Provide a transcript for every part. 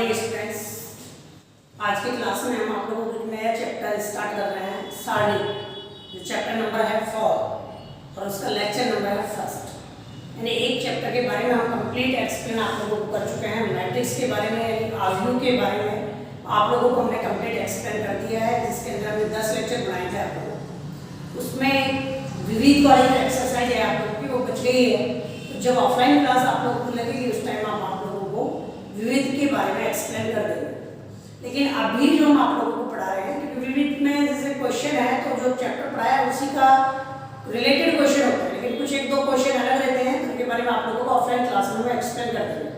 Morning students. आज की class में हम आप लोगों को एक नया चैप्टर स्टार्ट कर रहे हैं, सारणी, जो चैप्टर नंबर है 4 और उसका लेक्चर नंबर है फर्स्ट। यानी एक चैप्टर के बारे में हम कंप्लीट एक्सप्लेन आप लोगों को कर चुके हैं। मैट्रिक्स के बारे में, आव्यूह के बारे में आप लोगों को हमने कंप्लीट एक्सप्लेन कर दिया है, जिसके अंदर हमने 10 लेक्चर बनाए थे आप लोगों। उसमें विविध वाली जो एक्सरसाइज है आप लोगों की वो बच गई है। तो जब ऑफलाइन क्लास आप लोगों को लगेगी उस टाइम आप लोगों को विविध के बारे में एक्सप्लेन कर देंगे। लेकिन अभी जो हम आप लोगों को पढ़ा रहे हैं, क्योंकि विविध में जैसे क्वेश्चन है तो जो चैप्टर पढ़ाया है उसी का रिलेटेड क्वेश्चन होता है, लेकिन कुछ एक दो क्वेश्चन अलग रहते हैं, तो उनके बारे में आप लोगों को ऑफलाइन क्लास में एक्सप्लेन कर देंगे।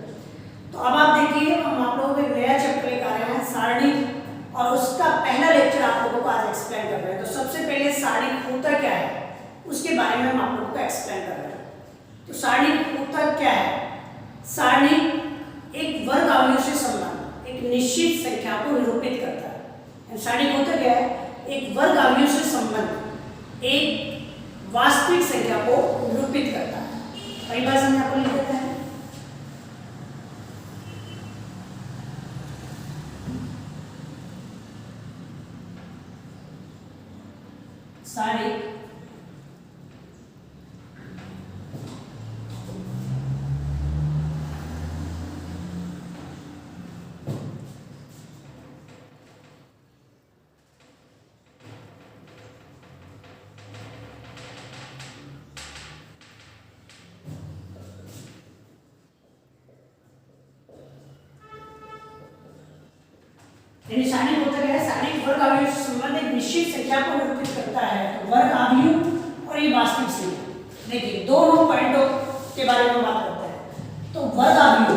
तो अब आप देखिए, हम आप लोगों को एक नया चैप्टर लेकर आ रहे हैं, सारणी, और उसका पहला लेक्चर आप लोगों को आज एक्सप्लेन कर रहे हैं। तो सबसे पहले सारणी होता क्या है उसके बारे में हम आप लोगों को एक्सप्लेन कर रहे हैं। तो सारणी होता क्या है? सारणी एक वर्ग अवयव से संबंध एक निश्चित संख्या को निरूपित करता है। सारणी होता क्या है? एक वर्ग अवयव से संबंध एक वास्तविक संख्या को निरूपित करता है। पहली बार समझ आपको लिख देते हैं। सारणी सारणी होता क्या है? सारणी वर्ग अवयव से संबंध एक निश्चित संख्या को निरूपित करता है। तो वर्ग अवयव और ये वास्तविक संख्या, देखिए दोनों पॉइंटों के बारे में बात करते हैं। तो वर्ग अवयव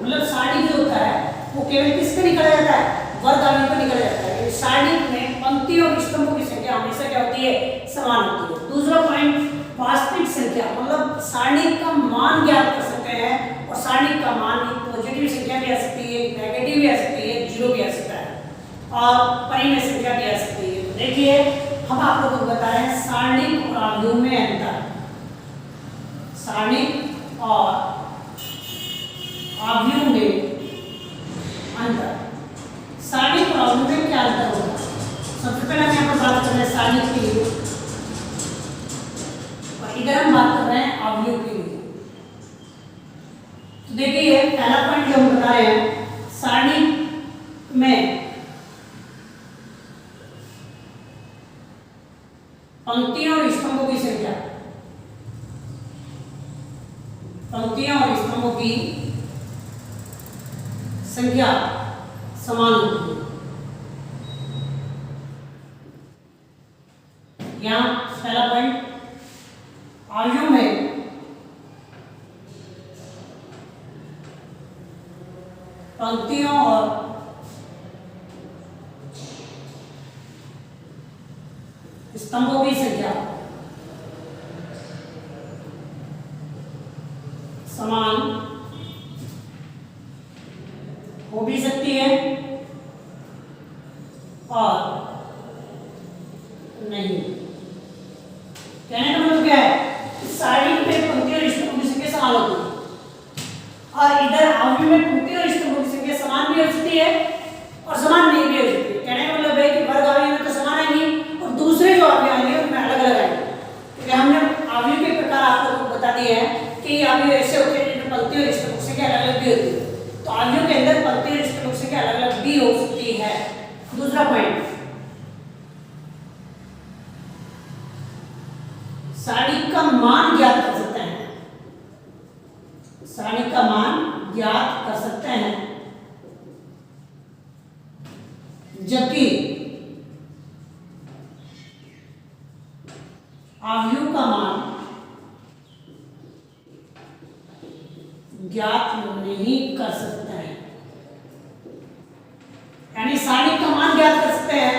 मतलब सारणी जो होता है वो केवल किससे निकला जाता है? वर्ग अवयव पे निकला जाता है। सारणी में पंक्ति और स्तंभों की संख्या हमेशा क्या होती है? समान होती है। दूसरा पॉइंट, वास्तविक संख्या मतलब सारणी का मान ज्ञात कर सकते हैं, और सारणी का मान पॉजिटिव संख्या भी आ सकती है, नेगेटिव भी आ सकती है, जीरो भी आ सकता है, और परिमेय संख्या भी आ सकती है। तो देखिए, हम आप लोगों को बता रहे हैं सारणी और आव्यूह में अंतर। सारणी और आव्यूह में अंतर। सारणी और आव्यूह में क्या अंतर होगा? सबसे पहले हम यहाँ पर बात कर रहे हैं सारणी के लिए, और इधर हम बात कर रहे हैं आव्यूह के लिए। तो देखिए, पहला पॉइंट जो हम बता रहे हैं, सारणी में पंक्तियों और स्तंभों की संख्या, पंक्तियों और स्तंभों की संख्या समान होती है। यहां पहला पॉइंट, आव्यूह में पंक्तियों और स्तंभों की संख्या समान हो भी सकती है और नहीं। कहने का मतलब क्या है? सारणी में पंक्ति और स्तंभों की संख्या समान होती है, और इधर आव्यूह में पंक्ति और स्तंभों की संख्या समान भी हो सकती है और समान नहीं भी हो सकती है। कहने का मतलब है कि वर्ग आव्यूह में तो समान आएंगी और दूसरे जो आव्यूह आएंगे उनमें अलग अलग आएंगे। क्योंकि हमने आव्यूह के प्रकार आप लोगों को बता दिए हैं कि आव्यूह ऐसे होते हैं जिनमें पंक्ति और स्तंभों की संख्या अलग अलग भी होती है। तो आव्यूह के अंदर पंक्ति और स्तंभों की संख्या अलग अलग भी हो सकती है। दूसरा पॉइंट, सारणी का मान ज्ञात कर सकते हैं। सारणी का मान ज्ञात कर सकते हैं, जबकि आव्यूह का मान ज्ञात नहीं कर सकते हैं। यानी सारणी का मान ज्ञात कर सकते हैं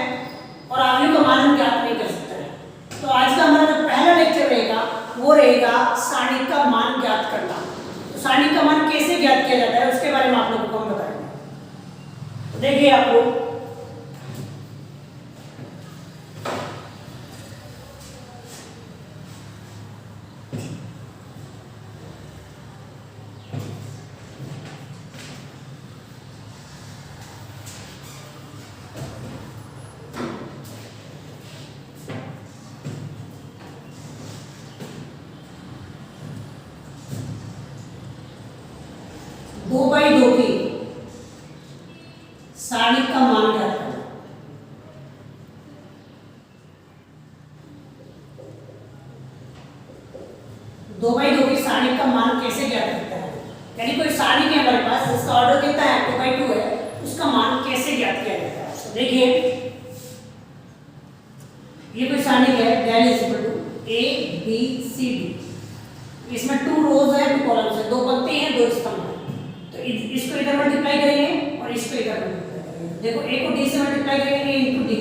और आव्यूह का मान हम ज्ञात नहीं कर सकते हैं। तो आज का हमारा जो पहला लेक्चर रहेगा वो रहेगा सारणी का मान ज्ञात करना। तो सारणी का मान कैसे ज्ञात किया जाता है उसके बारे में आप लोगों को हम बताएंगे। तो देखिए, आप लोग 2/2 की सारणी का मान कैसे ज्ञात करते हैं, यानी कोई सारणी है हमारे पास जिसका ऑर्डर कितना है 2/2 है, उसका मान कैसे ज्ञात किया जाता है। तो देखिए ये कोई सारणी है del is equal to A B C D, इसमें 2 रोज है 2 कॉलम्स है, 2 पंक्ति हैं 2 स्तंभ हैं। तो इसको इधर मल्टीप्लाई करेंगे और इसको इधर मल्टीप्लाई करेंगे। देखो ए को डी से मल्टीप्लाई करेंगे ए इंटू डी,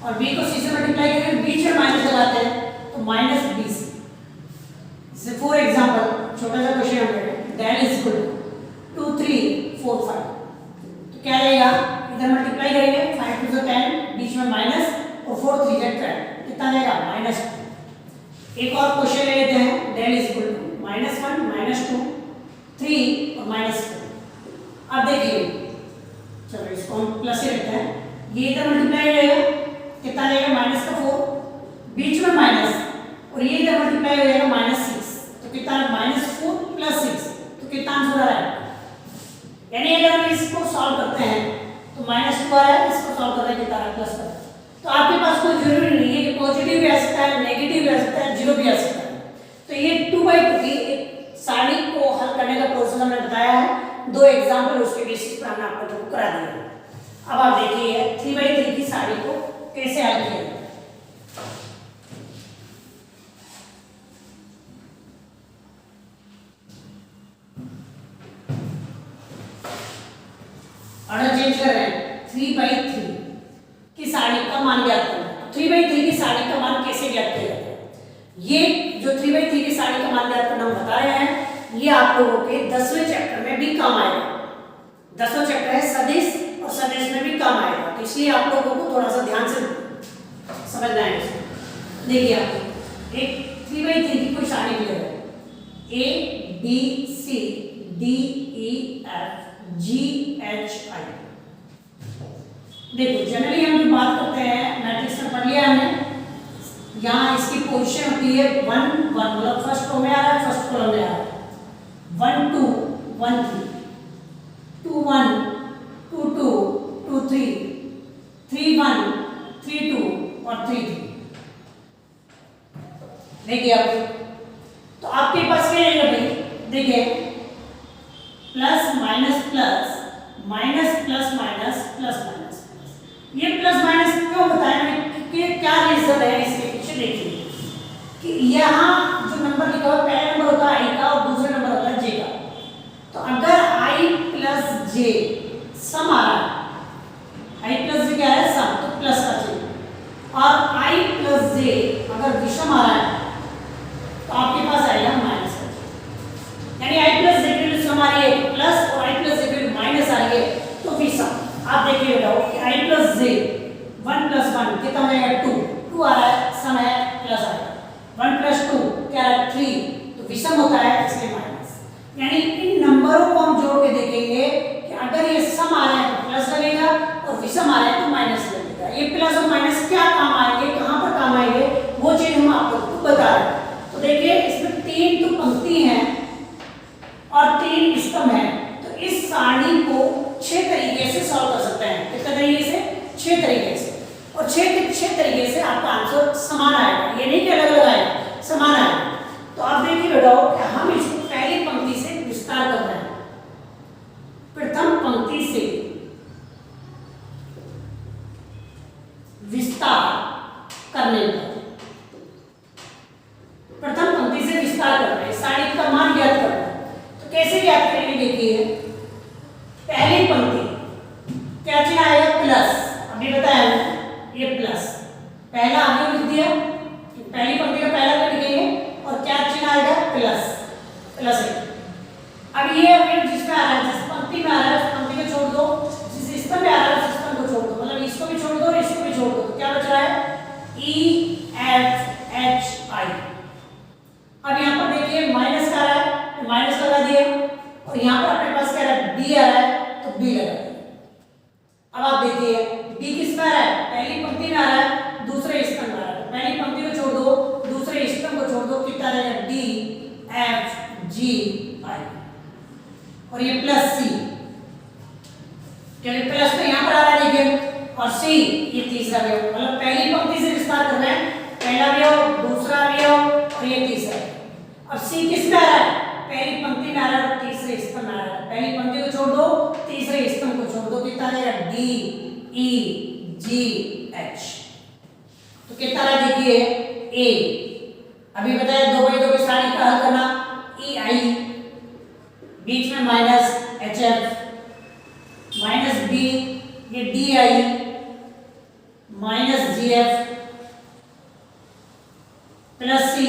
और बी को सी से मल्टीप्लाई करेंगे, बीच में माइनस लगाते हैं तो माइनस बी सी। जैसे फॉर एग्जांपल छोटा सा क्वेश्चन हम ले रहे हैं, डेल इज इक्वल टू 2 3 4 5, तो क्या रहेगा इधर मल्टीप्लाई करेंगे 5 2 10, बीच में माइनस और 4 3 12, कितना रहेगा -2। एक और क्वेश्चन ले लेते हैं, डेल इज इक्वल टू -1 -2 3 और -4। अब देखिए चलो इसको हम प्लस ही रखते हैं, ये इधर मल्टीप्लाई रहेगा कितना रहेगा -4, बीच में माइनस, और ये इधर मल्टीप्लाई हो जाएगा -6, तो कितना -4 + 6, तो कितना आंसर आ रहा है, यानी अगर हम इसको सॉल्व करते हैं तो -2 आ रहा है, इसको सॉल्व करते हैं कितना प्लस का। तो आपके पास कोई जरूरी नहीं है कि पॉजिटिव भी आ सकता है, नेगेटिव भी आ सकता है, जीरो भी आ सकता है। तो ये 2/2 की एक सारणी को हल करने का प्रोसेस हमने बताया है, 2 एग्जांपल उसके बेसिस पर हमने आपको जो करा दिया। अब आप देखिए 3/3 की सारणी को कैसे हल किया जाए। ऑर्डर चेंज कर रहे हैं, 3/3 की सारणी का मान ज्ञात करना है। 3/3 की सारणी का मान कैसे ज्ञात किया जाता है, ये जो 3/3 की सारणी का मान ज्ञात करना हम बता रहे हैं, ये आप लोगों के 10वें चैप्टर में भी काम आएगा। 10वां चैप्टर है सदिश, और सदिश में भी काम आएगा, तो इसलिए आप लोगों को थोड़ा सा ध्यान से समझना है। देखिए आप एक 3/3 की कोई सारणी दी है, A B C D E F G H I। देखो जनरली हम जो बात करते हैं मैट्रिक्स में पढ़ लिया हमने, यहाँ इसकी पोजीशन होती है 1 1, मतलब फर्स्ट रो में आ रहा है, फर्स्ट कॉलम में आ रहा है, 1 2 1 3, 2 1 2 2 2 3, 3 1 3 2 और 3 3। देखिए आप, तो आपके पास क्या रहेगा भाई, देखिए plus minus plus minus plus minus plus minus. ये प्लस माइनस क्यों बताया मैंने, कि क्या रीजन है इसके पीछे। देखिए कि यहाँ जो नंबर लिखा हुआ पहला नंबर होता है आई का और दूसरा नंबर होता है जे का। तो अगर आई प्लस जे सम आ रहा है, आई प्लस जे क्या है सम, तो प्लस का चिन्ह, और आई प्लस जे अगर विषम आ रहा है तो आपके पास आएगा माइनस का चिन्ह। यानी आई प्लस जे की वैल्यू सम आ रही है प्लस, और आई प्लस जे की वैल्यू माइनस आ रही है तो विषम। आप देखिए बताओ कि आई प्लस जे 1 + 1 कितना हो जाएगा 2, 2 आ रहा है, सम है प्लस आएगा, 1 + 2 क्या है 3, तो विषम होता है इसलिए माइनस। यानी इन नंबरों को हम जोड़ के देखेंगे कि अगर ये सम आ रहा है तो प्लस लगेगा और विषम आ रहा है तो माइनस लगेगा। ये प्लस और माइनस क्या काम आएंगे, कहां पर काम आएंगे, वो चीज हम आपको बता रहे हैं। तो देखिए इसमें 3 तो पंक्ति हैं और 3 स्तंभ हैं, तो इस सारणी को 6 तरीके से सॉल्व कर सकते हैं। कितने तरीके से, 6 तरीके से, और 6 के 6 तरीके से आपका आंसर समान आएगा, ये नहीं कि अलग अलग आएगा, समान आएगा। तो आप देखिए बताओ कि हम इसको पहली पंक्ति से विस्तार कर रहे हैं, प्रथम पंक्ति से विस्तार करने पर, प्रथम पंक्ति से विस्तार कर रहे हैं, सारणी का मान ज्ञात कर रहे हैं। तो कैसे ज्ञात करेंगे, देखिए पहली पंक्ति क्या चिन्ह आएगा प्लस, अभी बताया ये प्लस, पहला आगे लिख दिया, पहली पंक्ति का पहला लिख लिखेंगे और क्या चिन्ह आएगा प्लस, प्लस है। अब ये जिसमें आ रहा है, जिस पंक्ति में आ रहा है उस पंक्ति को छोड़ दो, जिस स्तंभ में आ रहा है उस स्तंभ को छोड़ दो, मतलब इसको भी छोड़ दो और इसको भी छोड़ दो, तो क्या बच रहा है E F H I। अब यहाँ पर देखिए माइनस का आ रहा है, माइनस लगा दिया, और यहाँ पर अपने पास क्या आ रहा है बी आ रहा है तो बी लगा दिया। अब आप देखिए बी किस में आ रहा है, पहली पंक्ति में आ रहा है, दूसरे स्तंभ में आ रहा है, पहली पंक्ति को छोड़ दो, दूसरे स्तंभ को छोड़ दो, कितना रहेगा D F G I, और ये प्लस सी, क्योंकि प्लस तो यहाँ पर आ रहा है देखिए, और सी ये तीसरा भी हो, मतलब पहली पंक्ति से विस्तार कर रहे हैं, पहला भी हो, दूसरा भी हो और ये तीसरा। अब अब सी किस में आ रहा है? पहली पंक्ति में आ रहा है और तीसरे स्तंभ में आ रहा है। पहली पंक्ति को छोड़ दो, तीसरे स्तंभ को छोड़ दो, कितना रहेगा? डी ई जी एच। तो कितना रहा देखिए? ए। अभी बताया 2/2 की सारणी का हल करना, ई आई, बीच में minus H F, minus B, ये D I, minus G F, plus C,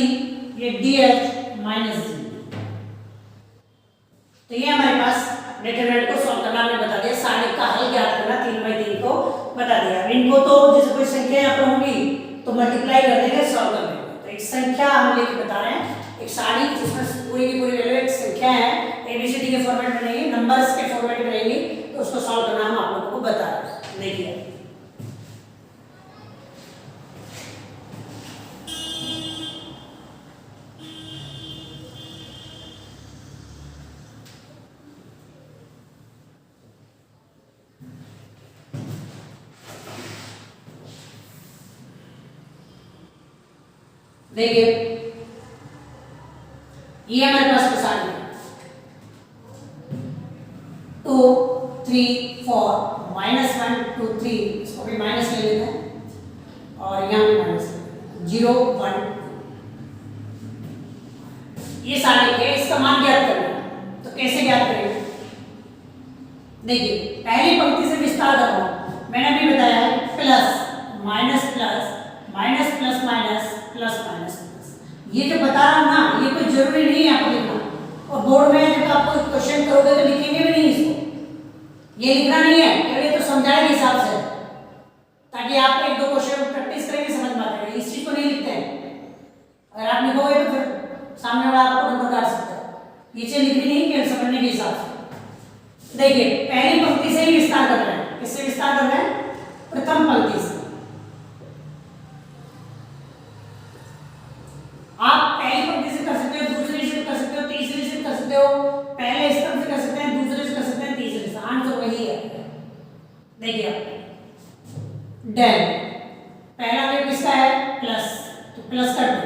ये डी एच, माइनस जी। तो ये हमारे पास डिटरमिनेंट को सॉल्व करना हमने बता दिया, सारणी का हल ज्ञात करना 3/3 को बता दिया। इनको तो जैसे कोई संख्या यहाँ पर होंगी तो मल्टीप्लाई कर देंगे, सॉल्व कर देंगे। तो एक संख्या हम लेके बता रहे हैं, एक सारणी जिसमें पूरी की पूरी वैल्यू एक संख्या है, एबीसीडी के फॉर्मेट में नहीं, नंबर्स के फॉर्मेट में रहेगी, तो उसको सॉल्व करना हम आप लोगों को बता रहे हैं। देखिए देखिए ये हमारे पास प्रसार है 2 3 4 -1 2 3, इसको भी माइनस ले लेते हैं और यहाँ भी माइनस 0 1 ये सारे के इसका मान ज्ञात करना है। तो कैसे ज्ञात करेंगे? देखिए पहली पंक्ति से विस्तार कर रहा हूं, मैंने अभी बताया है plus minus plus minus plus minus plus minus plus, ये जो बता रहा हूं ना, ये कोई जरूरी नहीं है आपको लिखना, और बोर्ड में जब आप कोई क्वेश्चन करोगे तो लिखेंगे भी नहीं इसको, ये लिखना नहीं है, केवल तो समझाने के हिसाब से, ताकि आप 1-2 क्वेश्चन प्रैक्टिस करेंगे, समझ में आ जाएगा। इस चीज को नहीं लिखते हैं, अगर आप लिखोगे तो फिर सामने वाला आपको नंबर काट सकता है, ये चीज लिखनी नहीं, केवल समझने के हिसाब से। देखिए पहली पंक्ति से ही विस्तार कर रहे हैं, किससे विस्तार कर रहे हैं? प्रथम पंक्ति से। आप पहली पंक्ति से कर सकते हो, दूसरी से कर सकते हो, तीसरी से कर सकते हो, पहले स्तंभ से कर सकते हैं, दूसरे से कर सकते हैं, तीसरे से, आंसर वही है। देखिए डेल पहला वेव किसका है? प्लस, तो प्लस कर दो।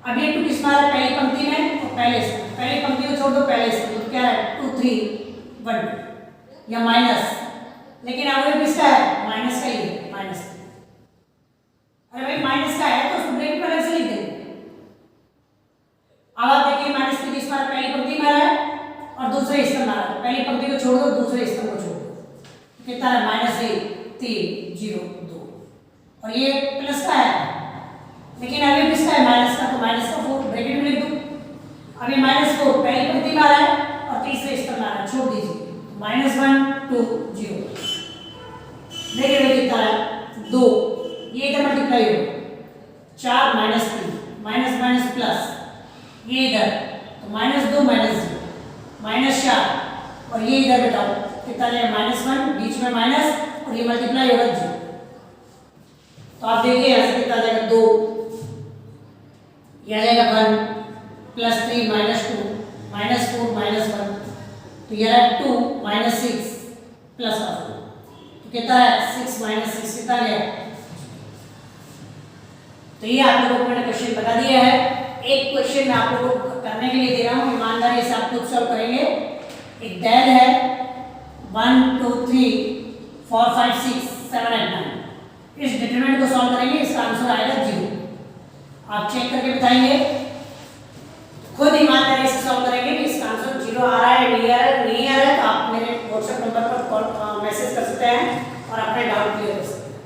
अब ये 2 किसका है? पहली पंक्ति में और पहले स्तंभ, पहली पंक्ति को छोड़ दो, पहले स्तंभ, तो क्या है? 2 3 1 या माइनस, लेकिन अवयव किसका है? माइनस का ही है, माइनस। अरे भाई माइनस का है तो उसको ब्रैकेट में अलग से लिख देंगे। अब आप देखिए माइनस की किस बार पहली पंक्ति में आ रहा है और दूसरे स्तंभ में आ रहा है, पहली पंक्ति को छोड़ दो, दूसरे स्तंभ को छोड़ दो, कितना है? -1 3 0 2, और ये प्लस का है, लेकिन अभी किसका है? माइनस का, तो माइनस का 4 ब्रैकेट में लिख दो। अभी -4 पहली पंक्ति में आ रहा है और तीसरे स्तंभ में आ रहा है, छोड़ दीजिए, -1 2 0। देखिए कितना है? 2, ये इधर मल्टीप्लाई होगा, 4 -3 माइनस माइनस प्लस, ये इधर तो -2 -0 -4, और ये इधर बताओ कितना है? -1, बीच में माइनस और ये मल्टीप्लाई होगा 0। तो आप देखिए यहाँ से कितना जाएगा? 2, यह जाएगा 1 +3 -2 -4 -1, तो यह है 2 -6 प्लस का 4, तो कितना है? 6 -6 कितना गया? तो ये आप लोगों को मैंने क्वेश्चन बता दिया है। एक क्वेश्चन मैं आप लोगों को करने के लिए दे रहा हूँ, ईमानदारी से आप खुद सॉल्व करेंगे। एक डेल है 1 2 3 4 5 6 7 8 9, इस डिटरमिनेंट को सॉल्व करेंगे, इसका आंसर आएगा 0। आप चेक करके बताएंगे, खुद ईमानदारी से सॉल्व करेंगे कि इसका आंसर 0 आ रहा है, नहीं आ रहा है। नहीं आ रहा है तो आप मेरे व्हाट्सएप नंबर पर कॉल मैसेज कर सकते हैं और अपने डाउट क्लियर कर सकते हैं।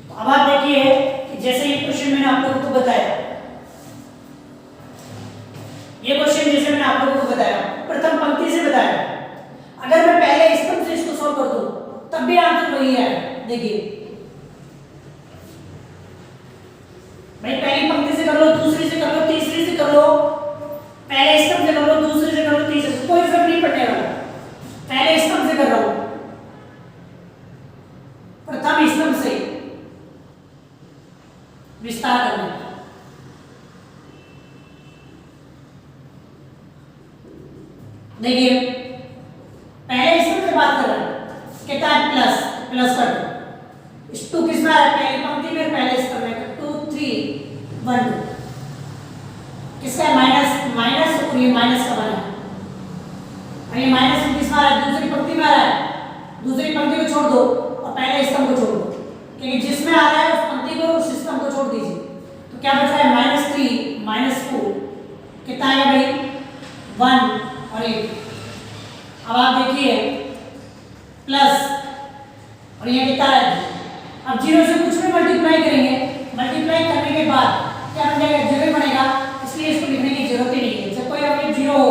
तो अब आप देखिए कि जैसे ये क्वेश्चन मैंने आप लोगों को बताया, ये क्वेश्चन जैसे मैंने आप लोगों को बताया, प्रथम पंक्ति से बताया, अगर मैं पहले स्तंभ से इसको सॉल्व कर दूं तब भी आंसर वही है। देखिए भाई पहली पंक्ति से कर लो, दूसरी से कर लो, तीसरी से कर लो, पहले स्तंभ से कर लो, दूसरे से कर लो, तीसरे से, कोई फर्क नहीं पड़ने वाला। पहले स्तंभ से कर रहा हूं, प्रथम स्तंभ से विस्तार करना। देखिए पहले स्तंभ से बात कर रहे हैं, कितना है? प्लस, प्लस कर दो। 2 किसमें आ रहा है? पहली पंक्ति में, पहले स्तंभ में, 2 3 1 2, किसका है? माइनस और ये माइनस का 1 है। और ये माइनस किस में आ रहा है, दूसरी पंक्ति में आ रहा है, दूसरी पंक्ति को छोड़ दो और पहले स्तंभ को छोड़ दो, क्योंकि जिसमें आ रहा है उस पंक्ति को उस स्तंभ को छोड़ दीजिए। तो क्या बच रहा है, -3 -4 कितना आएगा भाई, 1 और 8। अब आप देखिए प्लस और ये कितना है, अब 0 से कुछ भी मल्टीप्लाई करेंगे, मल्टीप्लाई करने के बाद क्या बन जाएगा, 0 बनेगा, इसलिए इसको लिखने की जरूरत ही नहीं है। जब कोई अवयव 0 हो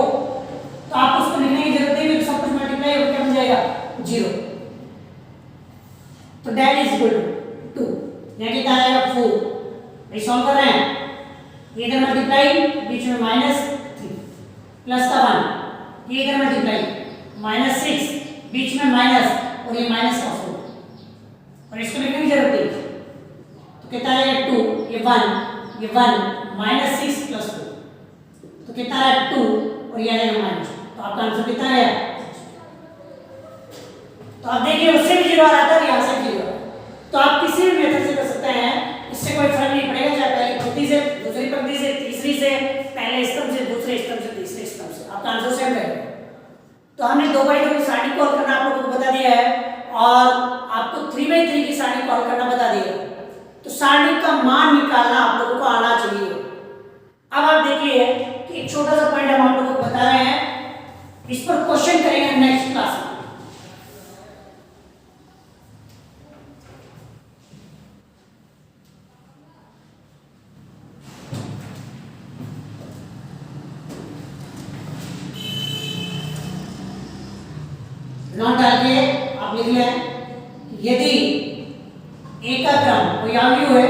तो आप उसको लिखने की जरूरत नहीं है, क्योंकि सब कुछ मल्टीप्लाई होकर क्या बन जाएगा, 0। तो डेट इज इक्वल टू 2, यहाँ कितना आएगा 4। ये सॉल्व कर रहे हैं, ये इधर मल्टीप्लाई, बीच में -3 प्लस का 1, ये इधर मल्टीप्लाई -6, बीच में माइनस और ये माइनस का 4, और इसको लिखने की जरूरत नहीं। तो कितना आएगा 2, ये 1, ये 1 -6 + 4, तो कितना आएगा 2 और ये आएगा -। तो आपका आंसर कितना आया, तो आप देखिए उससे भी 0 आ रहा था और यहाँ से 0 आ रहा है। तो आप किसी भी मेथड से कर सकते हैं, इससे कोई फर्क नहीं पड़ेगा, चाहे पहली पंक्ति से, दूसरी पंक्ति से, तीसरी से, पहले स्तंभ से, दूसरे स्तंभ से, तीसरे स्तंभ से, आपका आंसर सेम रहेगा। तो हमने 2x2 की सारणी कॉल करना आप लोगों को बता दिया है और आपको 3x3 की सारणी कॉल करना बता दिया है। तो सारणी का मान निकालना आप लोगों को आना चाहिए। अब आप देखिए कि एक छोटा सा पॉइंट हम आप लोगों को बता रहे हैं, इस पर क्वेश्चन करेंगे नेक्स्ट क्लास में। नोट डाल के आप लिख लें, यदि ए का क्रम कोई अवयव है,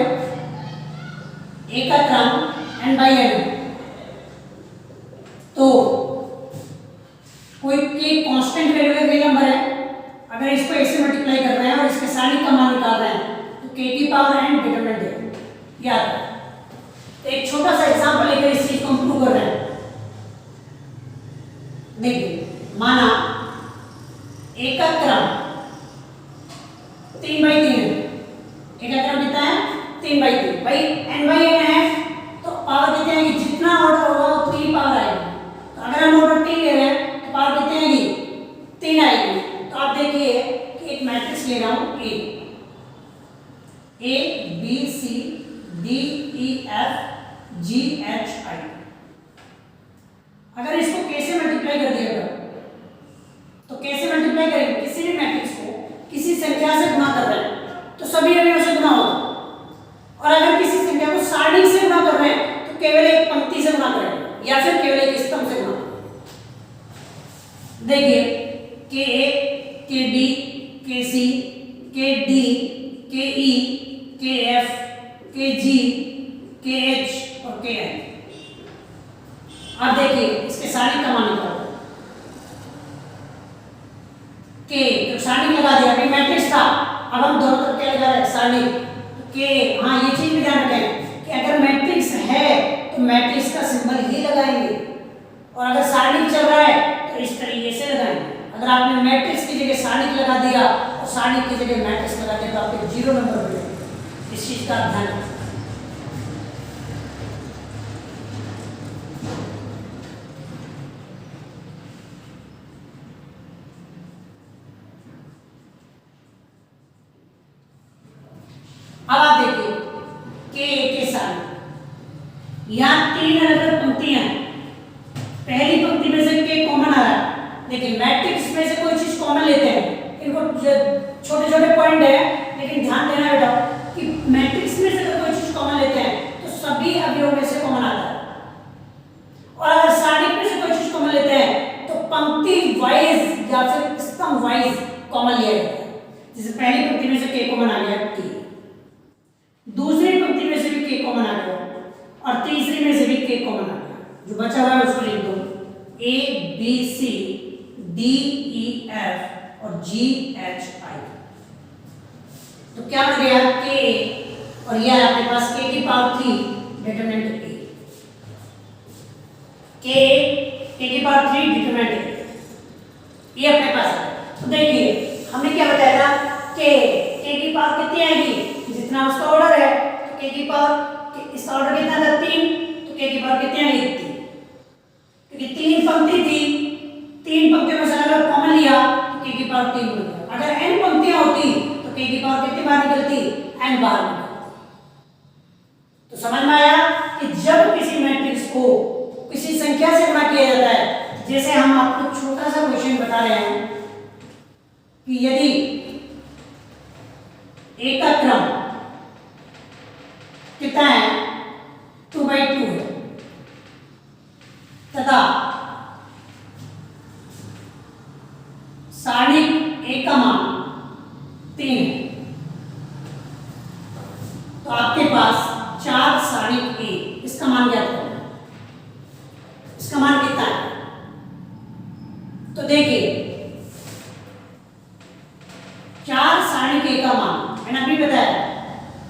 ए का क्रम n/n, तो कोई के कांस्टेंट वैल्यू का कोई नंबर है, अगर इसको ऐसे मल्टीप्लाई कर रहे हैं और इसके सारणी का मान निकाल रहे हैं, तो k की पावर n डिटरमिनेंट है, याद रखें। तो एक छोटा सा एग्जांपल लेकर इस चीज को हम प्रूव कर रहे हैं। देखिए, माना एक का क्रम 3/3 है, एक का क्रम कितना है, 3/3, भाई n/n है, तो पावर कितनी आएगी, जितना ऑर्डर होगा उतनी ही पावर आएगी। तो अगर हम ऑर्डर 3 ले रहे हैं तो पावर कितनी आएगी, 3 आएगी। तो आप देखिए कि एक मैट्रिक्स ले रहा हूं A B C D E F G H I, अगर इसको कैसे मल्टीप्लाई कर दिया जाए, तो कैसे मल्टीप्लाई करेंगे, किसी भी मैट्रिक्स को किसी संख्या से गुणा कर रहे हैं तो सभी अवयवों से गुणा होगा, और अगर किसी संख्या को सारणी से गुणा कर रहे हैं तो केवल एक पंक्ति से गुणा करेंगे या फिर केवल एक स्तंभ से गुणा करेंगे। देखिए KA KB KC KD KE KF KG KH और KI। अब देखिए इसके सारणी का मान निकालो, के तो सारणी लगा दिया, अभी मैट्रिक्स था, अब हम दोनों तरफ क्या लगा रहे हैं, सारणी। तो के, हाँ ये चीज भी ध्यान रखें कि अगर मैट्रिक्स है तो मैट्रिक्स का सिंबल ही लगाएंगे, और अगर सारणी चल रहा है तो इस तरीके से लगाएंगे। अगर आपने मैट्रिक्स की जगह सारणी लगा दिया और सारणी की जगह मैट्रिक्स लगा दिया तो आपको 0 नंबर मिलेगा। इस चीज का ध्यान रखें। अब आप देखिए के सारणी, यहाँ 3 अलग पंक्तियां, पहली पंक्ति में से के कॉमन आ रहा है, लेकिन मैट्रिक्स में से कोई चीज कॉमन लेते हैं, इनको छोटे छोटे पॉइंट है, लेकिन ध्यान देना बेटा कि मैट्रिक्स में से अगर कोई चीज कॉमन लेते हैं तो सभी अवयवों में से कॉमन आता है, और अगर सारणी में से कोई चीज कॉमन लेते हैं तो पंक्ति वाइज या फिर स्तंभ वाइज कॉमन लिया जाता है। जैसे पहली पंक्ति में से के कॉमन आ गया, दूसरी पंक्ति में से भी के कॉमन आ गया, और तीसरी में से भी के कॉमन आ गया। जो बचा हुआ है उसको लिख दो, A B C D E F और G H I। तो क्या बन गया, के, और यह आपके पास k की पावर 3 डिटरमिनेंट A, k की पावर 3 डिटरमिनेंट A, ये अपने पास है। तो देखिए हमने क्या बताया था, k की पावर कितनी आएगी, जितना उसका ऑर्डर है, तो k की पावर, इसका ऑर्डर कितना था 3, तो k की पावर कितनी आएगी 3, क्योंकि तीन पंक्ति थी, तीन पंक्तियों में से अगर कॉमन लिया तो k की पावर 3 मिल गया। अगर n पंक्तियां होती तो k की पावर कितनी बार निकलती, n बार निकलती। तो समझ में आया कि जब किसी मैट्रिक्स को किसी संख्या से गुणा किया जाता है, जैसे हम आपको छोटा सा क्वेश्चन बता रहे हैं कि यदि a का क्रम कितना है, 2/2 है तथा सारणी a का मान 3 है, तो आपके पास 4 सारणी a, इसका मान ज्ञात करना है। इसका मान कितना है, तो देखिए 4 सारणी के का मान मैंने अभी बताया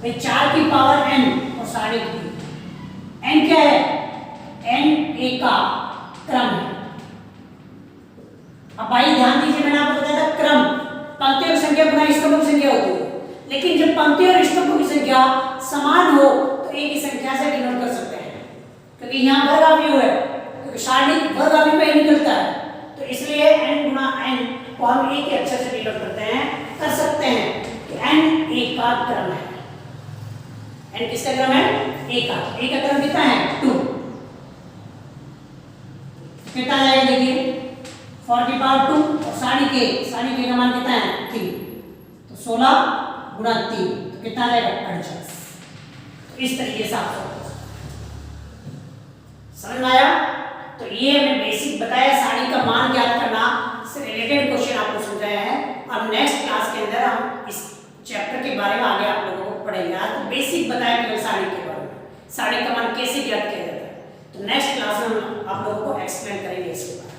भाई 4 की पावर n और सारणी की n क्या है, n a का क्रम है। अब भाई ध्यान दीजिए, मैंने आपको बताया था क्रम पंक्तियों की संख्या गुना स्तंभों की संख्या होती है, लेकिन जब पंक्तियों और स्तंभों की संख्या समान हो तो एक ही संख्या से डिनोट कर सकते हैं, क्योंकि यहाँ वर्गाव्यूह है, क्योंकि सारणी वर्गाव्यूह पे ही निकलता है, तो इसलिए n गुना n को हम एक ही अक्षर से डिनोट कर सकते हैं कि n एक का क्रम है। n किसका क्रम है, एक का क्रम कितना है, 2। कितना आएगा देखिए 4 की पावर 2 और सारणी के का मान कितना है, 3, तो 16 गुणा 3 तो कितना आएगा, 48। तो इस तरीके से आप समझ में आया। तो ये हमने बेसिक बताया, सारणी का मान ज्ञात करना से रिलेटेड क्वेश्चन आपको समझाया है। अब नेक्स्ट क्लास के अंदर हम इस चैप्टर के बारे में आगे आप लोगों को पढ़ेंगे। आज तो बेसिक बताया केवल सारणी के बारे में, सारणी का मान कैसे ज्ञात किया जाता है। तो नेक्स्ट क्लास में हम आप लोगों को एक्सप्लेन करेंगे इसके बारे में।